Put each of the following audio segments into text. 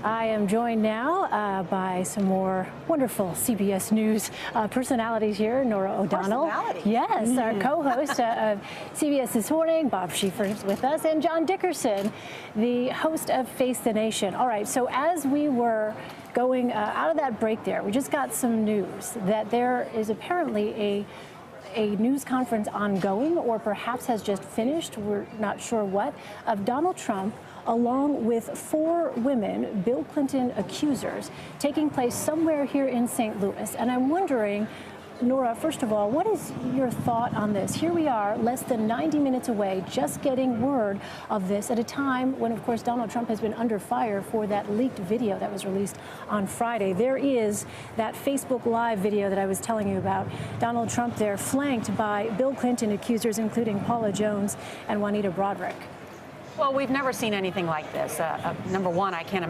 I am joined now by some more wonderful CBS News personalities here. Nora O'Donnell. Yes, our co-host of CBS This Morning. Bob Schieffer's with us. And John Dickerson, the host of Face the Nation. All right, so as we were going out of that break there, we just got some news that there is apparently a news conference ongoing, or perhaps has just finished, we're not sure what, of Donald Trump along with 4 women, Bill Clinton accusers, taking place somewhere here in St. Louis. And I'm wondering, Nora, first of all, what is your thought on this? Here we are, less than 90 minutes away, just getting word of this at a time when, of course, Donald Trump has been under fire for that leaked video that was released on Friday. There is that Facebook Live video that I was telling you about. Donald Trump there, flanked by Bill Clinton accusers, including Paula Jones and Juanita Broaddrick. Well, we've never seen anything like this. Number one, I can't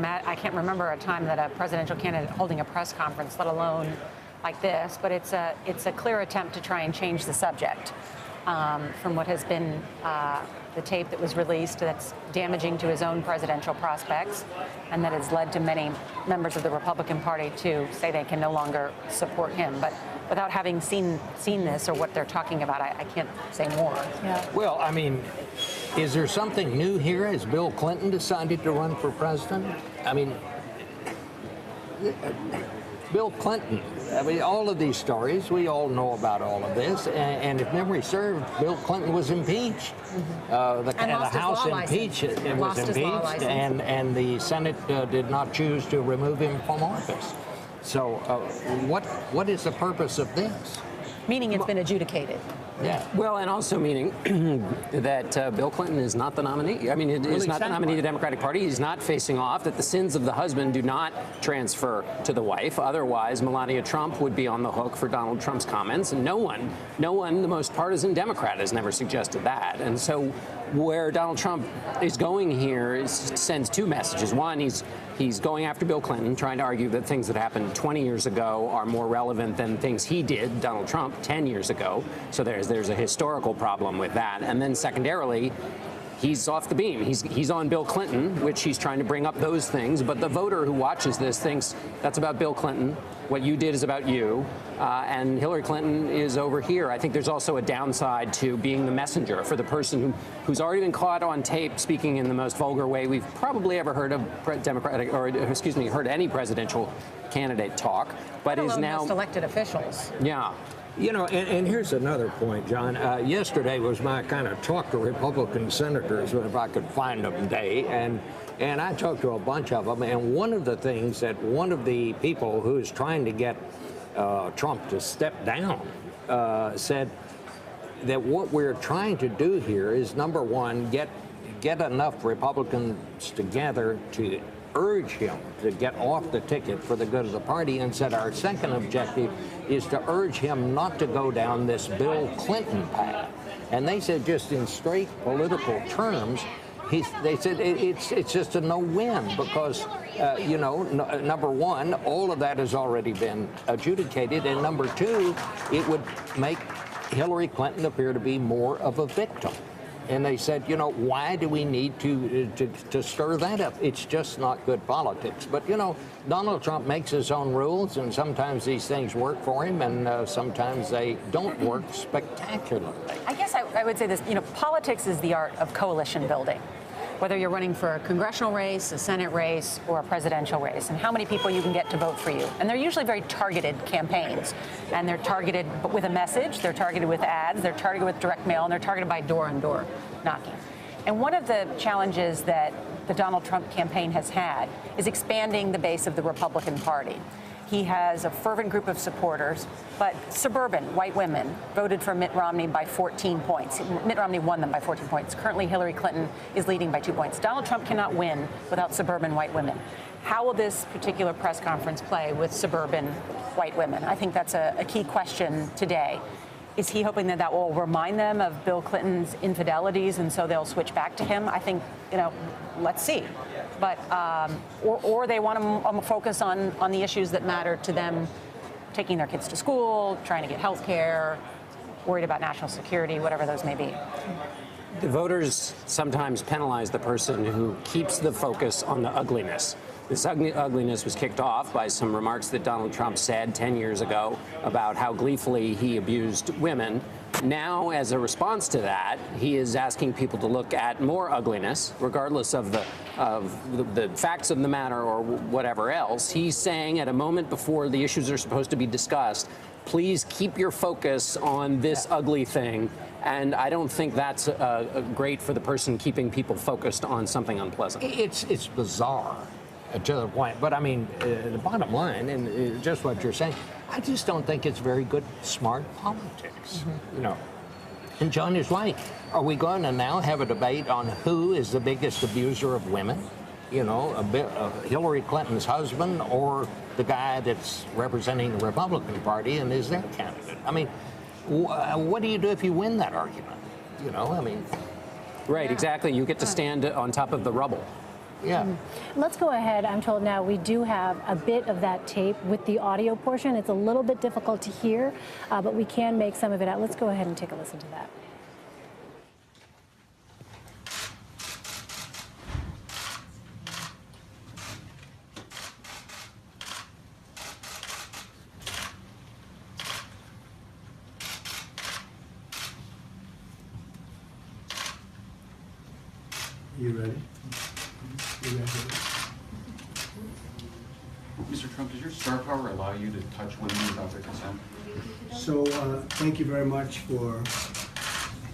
remember a time that a presidential candidate holding a press conference, let alone like this. But it's a clear attempt to try and change the subject from what has been the tape that was released that's damaging to his own presidential prospects, and that has led to many members of the Republican Party to say they can no longer support him. But without having seen this or what they're talking about, I can't say more. Yeah. Well, I mean, is there something new here? Has Bill Clinton decided to run for president? I mean, Bill Clinton, I mean, all of these stories, we all know about all of this. And if memory served, Bill Clinton was impeached. The House impeached, it was impeached, and the Senate did not choose to remove him from office. So what is the purpose of this? Meaning it's been adjudicated. Yeah. Well, and also meaning that Bill Clinton is not the nominee. I mean, is not the nominee of the Democratic Party. He's not facing off, that the sins of the husband do not transfer to the wife. Otherwise, Melania Trump would be on the hook for Donald Trump's comments. And no one, the most partisan Democrat, has never suggested that. And so where Donald Trump is going here sends 2 messages. One, he's going after Bill Clinton, trying to argue that things that happened 20 years ago are more relevant than things he did, Donald Trump, 10 years ago. So there's a historical problem with that. And then secondarily, he's off the beam. He's on Bill Clinton, which he's trying to bring up those things. But the voter who watches this thinks that's about Bill Clinton. What you did is about you. And Hillary Clinton is over here. I think there's also a downside to being the messenger for the person who's already been caught on tape speaking in the most vulgar way we've probably ever heard of heard any presidential candidate talk. But is now most elected officials. Yeah. You know, and here's another point, John. Yesterday was my kind of talk to Republican senators, if I could find them, day. And I talked to a bunch of them. And one of the things that one of the people who is trying to get Trump to step down said that what we're trying to do here is, number one, get enough Republicans together to urge him to get off the ticket for the good of the party, and said our second objective is to urge him not to go down this Bill Clinton path. And they said, just in straight political terms, they said it's just a no-win because, number one, all of that has already been adjudicated, and number 2, it would make Hillary Clinton appear to be more of a victim. And they said, why do we need to stir that up? It's just not good politics. But, Donald Trump makes his own rules, and sometimes these things work for him, and sometimes they don't work spectacularly. I guess I would say this, politics is the art of coalition building. Whether you're running for a congressional race, a Senate race, or a presidential race, and how many people you can get to vote for you. And they're usually very targeted campaigns. And they're targeted with a message, they're targeted with ads, they're targeted with direct mail, and they're targeted by door-on-door knocking. And one of the challenges that the Donald Trump campaign has had is expanding the base of the Republican Party. He has a fervent group of supporters, but suburban white women voted for Mitt Romney by 14 points. Mitt Romney won them by 14 points. Currently, Hillary Clinton is leading by 2 points. Donald Trump cannot win without suburban white women. How will this particular press conference play with suburban white women? I think that's a key question today. Is he hoping that will remind them of Bill Clinton's infidelities, and so they'll switch back to him? I think, let's see. But or they want to focus on the issues that matter to them, taking their kids to school, trying to get health care, worried about national security, whatever those may be. The voters sometimes penalize the person who keeps the focus on the ugliness This ugliness was kicked off by some remarks that Donald Trump said 10 years ago about how gleefully he abused women. Now, as a response to that, he is asking people to look at more ugliness, regardless of the facts of the matter or whatever else. He's saying at a moment before the issues are supposed to be discussed, please keep your focus on this ugly thing. And I don't think that's great for the person keeping people focused on something unpleasant. It's bizarre to the point. But I mean, the bottom line, and just what you're saying, I just don't think it's very good, smart politics. You know. And John is right. Are we going to now have a debate on who is the biggest abuser of women? You know, Hillary Clinton's husband or the guy that's representing the Republican Party and is their candidate? I mean, what do you do if you win that argument? You know, I mean. Right, exactly. You get to stand on top of the rubble. Yeah. Let's go ahead. I'm told now we do have a bit of that tape with the audio portion. It's a little bit difficult to hear, but we can make some of it out. Let's go ahead and take a listen to that. You ready? Mr. Trump, does your star power allow you to touch women without their consent? So, thank you very much for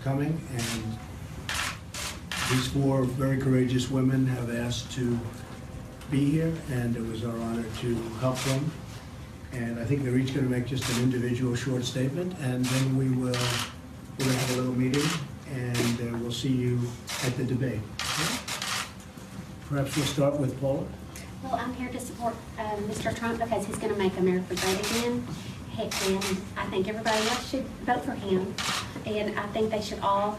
coming, and these 4 very courageous women have asked to be here, and it was our honor to help them. And I think they're each going to make just an individual short statement, and then we're going to have a little meeting, and we'll see you at the debate. Okay? Perhaps we'll start with Paula. Well, I'm here to support Mr. Trump because he's going to make America great again. And I think everybody else should vote for him. And I think they should all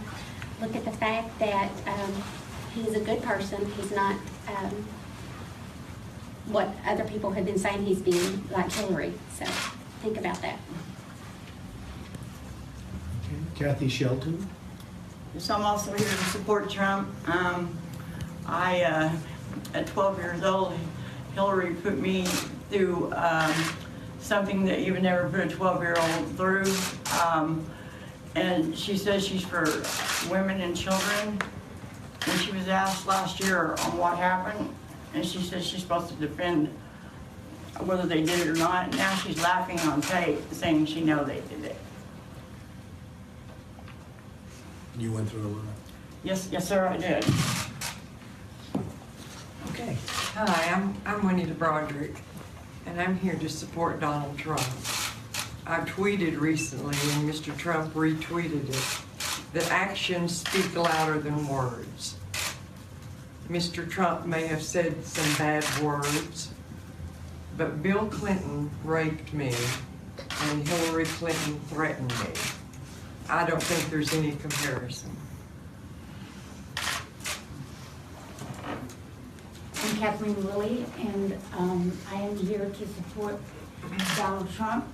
look at the fact that he's a good person. He's not what other people have been saying he's been, like Hillary. So think about that. Okay. Kathy Shelton. So I'm also here to support Trump. At 12 years old, Hillary put me through something that you would never put a 12-year-old through. And she says she's for women and children. And she was asked last year on what happened, and she says she's supposed to defend whether they did it or not. And now she's laughing on tape, saying she knows they did it. You went through a lot. Yes, sir, I did. Okay. Hi, I'm Juanita Broderick, and I'm here to support Donald Trump. I tweeted recently, and Mr. Trump retweeted it, that actions speak louder than words. Mr. Trump may have said some bad words, but Bill Clinton raped me, and Hillary Clinton threatened me. I don't think there's any comparison. I'm Kathleen Willie, and I am here to support Donald Trump.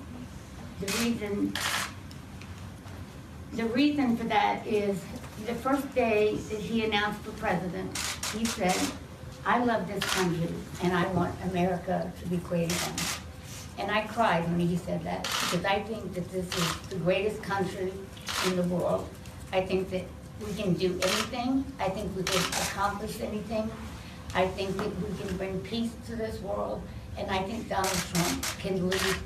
The reason for that is the first day that he announced for president, he said, I love this country and I want America to be great again. And I cried when he said that, because I think that this is the greatest country in the world. I think that we can do anything. I think we can accomplish anything. I think that we can bring peace to this world, and I think Donald Trump can lead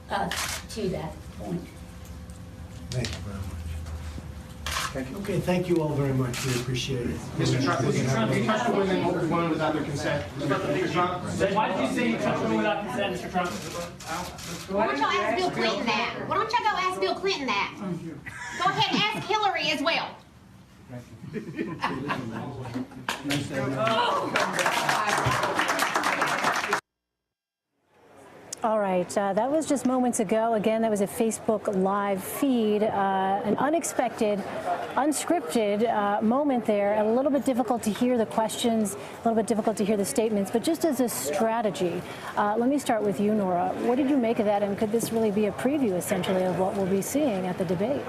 us to that point. Thank you very much. Okay, thank you all very much. We appreciate it. Mr. Trump, you touched a woman without their consent. Mr. Trump, why did you say you touched a woman without consent, Mr. Trump? Why don't y'all ask Bill Clinton that? Why don't y'all go ask Bill Clinton that? Go ahead and ask Hillary as well. All right, that was just moments ago. Again, that was a Facebook Live feed, an unexpected, unscripted moment there, and a little bit difficult to hear the questions, a little bit difficult to hear the statements, but just as a strategy, let me start with you, Nora. What did you make of that, and could this really be a preview, essentially, of what we'll be seeing at the debate?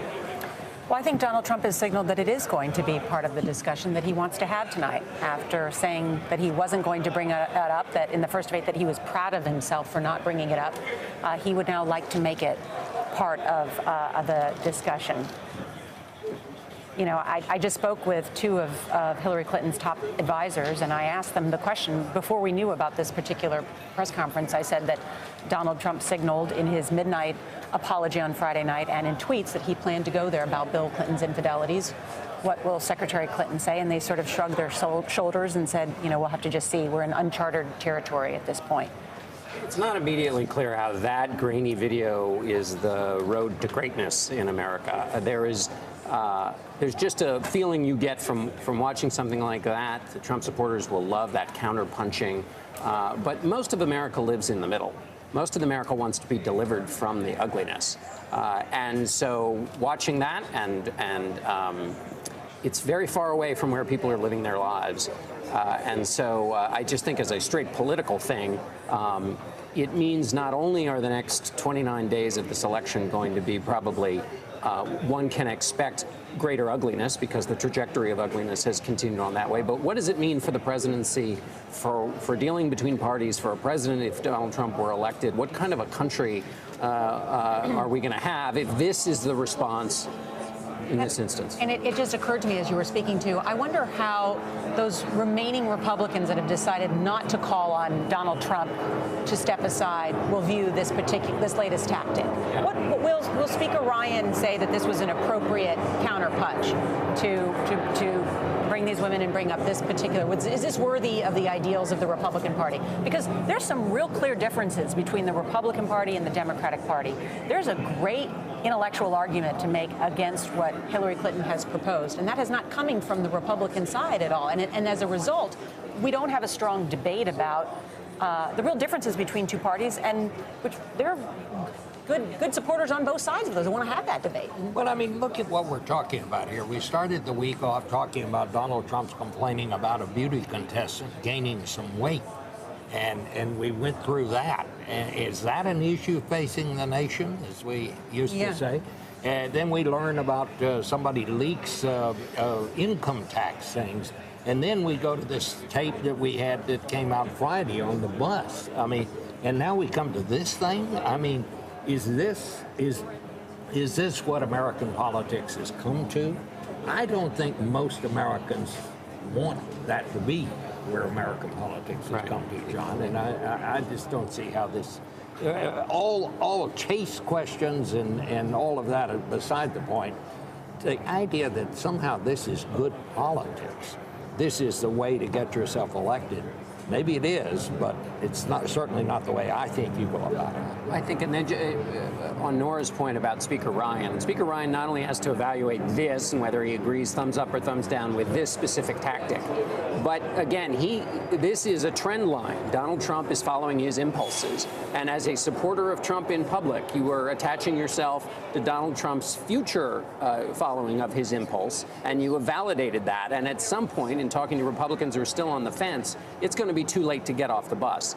Well, I think Donald Trump has signaled that it is going to be part of the discussion that he wants to have tonight, after saying that he wasn't going to bring it up, that in the first debate that he was proud of himself for not bringing it up. He would now like to make it part of the discussion. You know, I just spoke with two of Hillary Clinton's top advisors, and I asked them the question before we knew about this particular press conference. I said that Donald Trump signaled in his midnight apology on Friday night and in tweets that he planned to go there about Bill Clinton's infidelities. What will Secretary Clinton say? And they sort of shrugged their shoulders and said, you know, we'll have to just see. We're in uncharted territory at this point. It's not immediately clear how that grainy video is the road to greatness in America. There's just a feeling you get from watching something like that. The Trump supporters will love that counter-punching. But most of America lives in the middle. Most of America wants to be delivered from the ugliness. And so watching that, and it's very far away from where people are living their lives. And so I just think as a straight political thing, it means not only are the next 29 days of this election going to be probably one can expect greater ugliness because the trajectory of ugliness has continued on that way. But what does it mean for the presidency, for dealing between parties, for a president if Donald Trump were elected? What kind of a country are we going to have if this is the response in this instance? And it just occurred to me as you were speaking to, I wonder how those remaining Republicans that have decided not to call on Donald Trump to step aside will view this latest tactic. Yeah. Will Speaker Ryan say that this was an appropriate counterpunch to bring these women and bring up this particular? Is this worthy of the ideals of the Republican Party? Because there's some real clear differences between the Republican Party and the Democratic Party. There's a great intellectual argument to make against what Hillary Clinton has proposed, and that is not coming from the Republican side at all. And as a result, we don't have a strong debate about the real differences between two parties, and which there are good supporters on both sides of those who want to have that debate. Well, I mean, look at what we're talking about here. We started the week off talking about Donald Trump's complaining about a beauty contestant gaining some weight. And we went through that. And is that an issue facing the nation, as we used to say? And then we learn about somebody leaks income tax things. And then we go to this tape that we had that came out Friday on the bus. I mean, and now we come to this thing? I mean, is this what American politics has come to? I don't think most Americans want that to be where American politics has come to, John, and I just don't see how this, all case questions and all of that are beside the point. The idea that somehow this is good politics, this is the way to get yourself elected. Maybe it is, but it's not, certainly not the way I think you go about it. I think, and then on Nora's point about Speaker Ryan not only has to evaluate this and whether he agrees thumbs up or thumbs down with this specific tactic, but again, this is a trend line. Donald Trump is following his impulses. And as a supporter of Trump in public, you are attaching yourself to Donald Trump's future following of his impulse, and you have validated that. And at some point, in talking to Republicans who are still on the fence, it's going to be too late to get off the bus.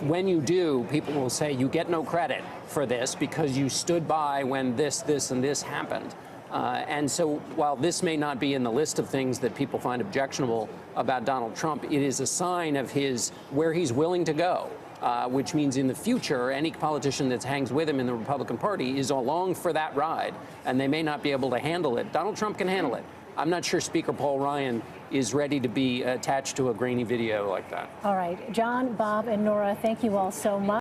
When you do, people will say you get no credit for this because you stood by when this, and this happened. And so while this may not be in the list of things that people find objectionable about Donald Trump, it is a sign of where he's willing to go. Which means in the future, any politician that hangs with him in the Republican Party is along for that ride, and they may not be able to handle it. Donald Trump can handle it. I'm not sure Speaker Paul Ryan is ready to be attached to a grainy video like that. All right, John, Bob, and Nora, thank you all so much.